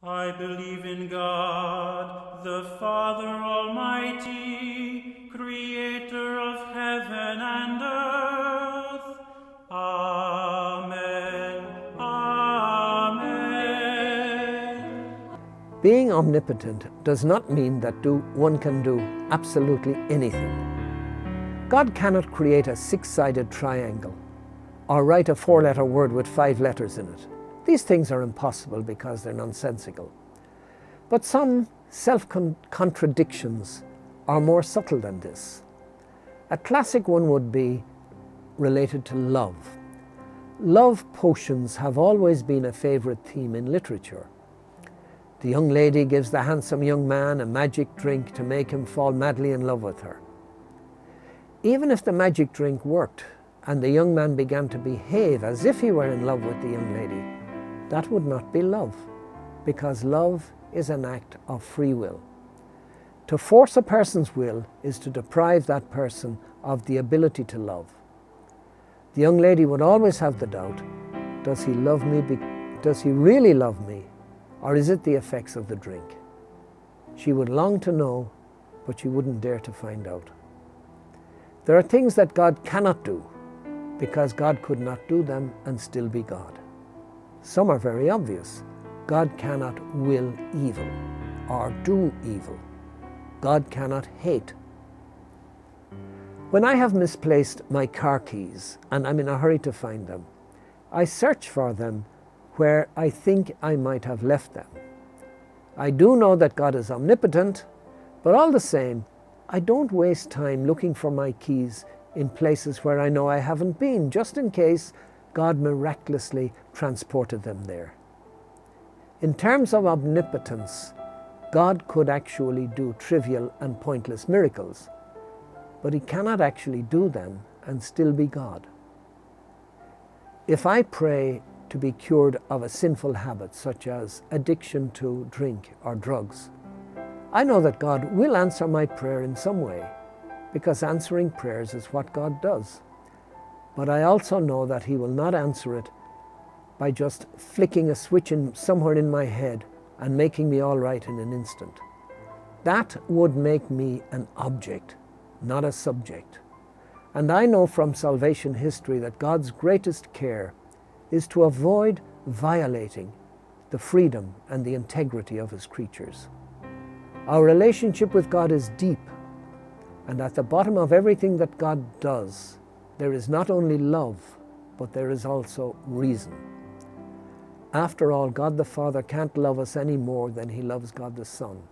I believe in God, the Father Almighty, creator of heaven and earth. Amen. Amen. Being omnipotent does not mean that one can do absolutely anything. God cannot create a six-sided triangle or write a four-letter word with 5 letters in it. These things are impossible because they're nonsensical. But some self-contradictions are more subtle than this. A classic one would be related to love. Love potions have always been a favorite theme in literature. The young lady gives the handsome young man a magic drink to make him fall madly in love with her. Even if the magic drink worked and the young man began to behave as if he were in love with the young lady, that would not be love, because love is an act of free will. To force a person's will is to deprive that person of the ability to love. The young lady would always have the doubt, does he love me? Does he really love me? Or is it the effects of the drink? She would long to know, but she wouldn't dare to find out. There are things that God cannot do, because God could not do them and still be God. Some are very obvious. God cannot will evil or do evil. God cannot hate. When I have misplaced my car keys and I'm in a hurry to find them, I search for them where I think I might have left them. I do know that God is omnipotent, but all the same, I don't waste time looking for my keys in places where I know I haven't been, just in case God miraculously transported them there. In terms of omnipotence, God could actually do trivial and pointless miracles, but he cannot actually do them and still be God. If I pray to be cured of a sinful habit such as addiction to drink or drugs, I know that God will answer my prayer in some way, because answering prayers is what God does. But I also know that he will not answer it by just flicking a switch somewhere in my head and making me all right in an instant. That would make me an object, not a subject. And I know from salvation history that God's greatest care is to avoid violating the freedom and the integrity of his creatures. Our relationship with God is deep, and at the bottom of everything that God does, there is not only love, but there is also reason. After all, God the Father can't love us any more than he loves God the Son.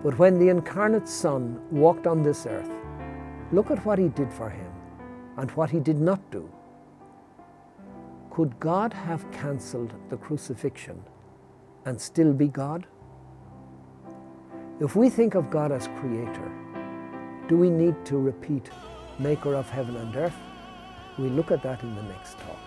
But when the incarnate Son walked on this earth, look at what he did for him and what he did not do. Could God have cancelled the crucifixion and still be God? If we think of God as creator, do we need to repeat maker of heaven and earth? We look at that in the next talk.